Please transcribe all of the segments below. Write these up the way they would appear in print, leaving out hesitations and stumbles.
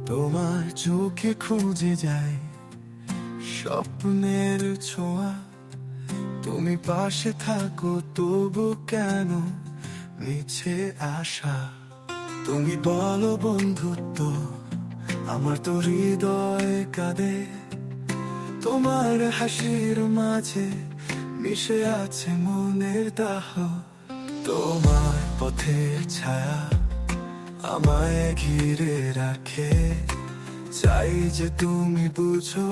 তোমার চোখে খুঁজে যায় স্বপ্নের ছোঁয়া। তুমি পাশে থাকো তবু কেন মিছে আশা? তুমি বলো বন্ধুত্ব, আমার তো হৃদয় কাঁদে। তোমার হাসির মাঝে মিশে আছে মনের দাহ। তোমার পথের ছায়া আমায় ঘিরে রাখে। চাই যে তুমি বুঝো,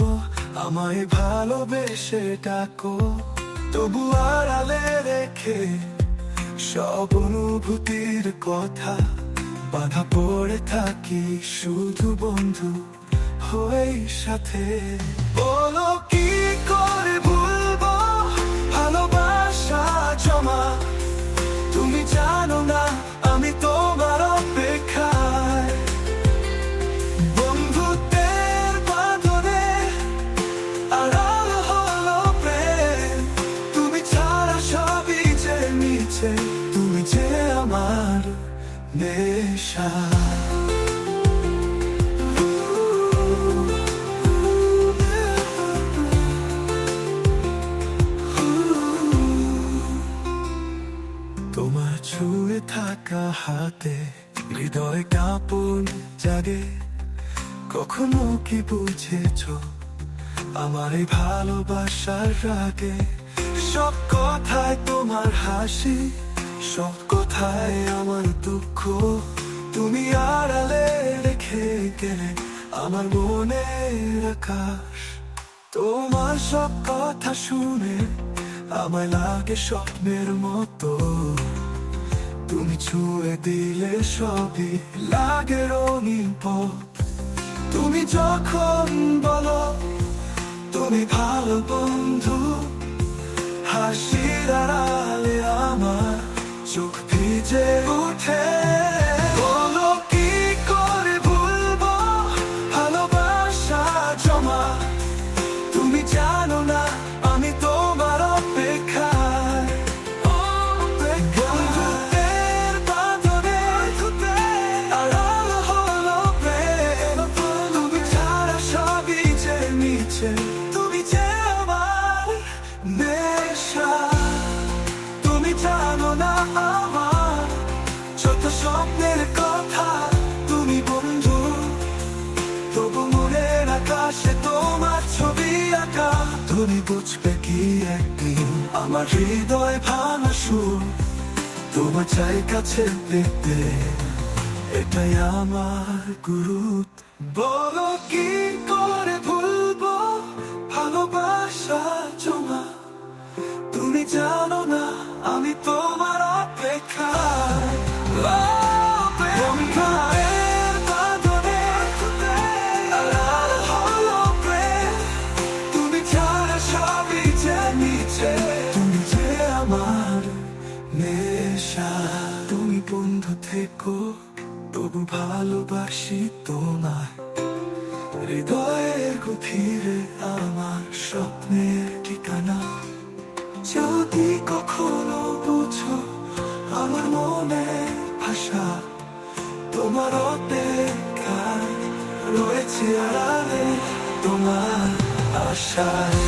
আমায় ভালোবেসে ডাকো। তবু আড়ালে রেখে সব অনুভূতির কথা, বাধা পড়ে থাকি শুধু বন্ধু হয়ে সাথে। বলো কি করে ভুলবো ভালোবাসা জমা? তুমি জানো না আমি তোমার অপেক্ষায়। বন্ধুত্বের বাঁধনে আড়াল হলো প্রেম। তুমি ছাড়া সবই যে মিছে, তুমি যে আমার নেশা। তোমার ছুঁয়ে থাকা হাতে হৃদয় কাঁপন জাগে। কখনো কি বুঝেছো আমার এই ভালোবাসার রাগে? সব কথায় তোমার হাসি, সব কথায় আমার দুঃখ। তুমি আড়ালে রেখে গেলে আমার মনের আকাশ। তোমার সব কথা শুনে আমায় লাগে স্বপ্নের মতো। তুমি ছুঁয়ে দিলে সবই লাগে রঙিন পথ। তুমি যখন বলো তুমি ভালো বন্ধু, হাসির আড়ালে আমার চোখ ভিজে ওঠে। বলো কি করে ভুলবো ভালোবাসা জমা? তুমি জানো না আমি তোমার অপেক্ষায়। বন্ধুত্বের বাঁধনে আড়াল হলো প্রেম। তুমি ছাড়া সবই যে মিছে, তুমি যে আমার নেশা। তুমি জানো না আমার ছোট স্বপ্নের কথা। তুমি বন্ধু, তবু মনের আকাশে তোমার ছবি আঁকা। তুমি বুঝবে কি একদিন আমার হৃদয় ভাঙা সুর। তোমার চাই কাছে পেতে, এটাই আমার গুরুত্ব। বলো কি করে ভুলবো ভালোবাসা জমা? তুমি জানো না আমি তোমার অপেক্ষায়। বন্ধুত্বের বাঁধনে আড়াল হলো প্রেম। তুমি ছাড়া সবই যে মিছে, তুমি যে আমার নেশা। তুমি বন্ধু থেকো, তবু ভালোবাসি তোমায়। হৃদয়ের গভীরে আমার স্বপ্নের ঠিকানা। যদি কখনো বুঝো আমার মনে ভাষা, তোমার অপেক্ষায় রয়েছে আড়ালে তোমার আশায়।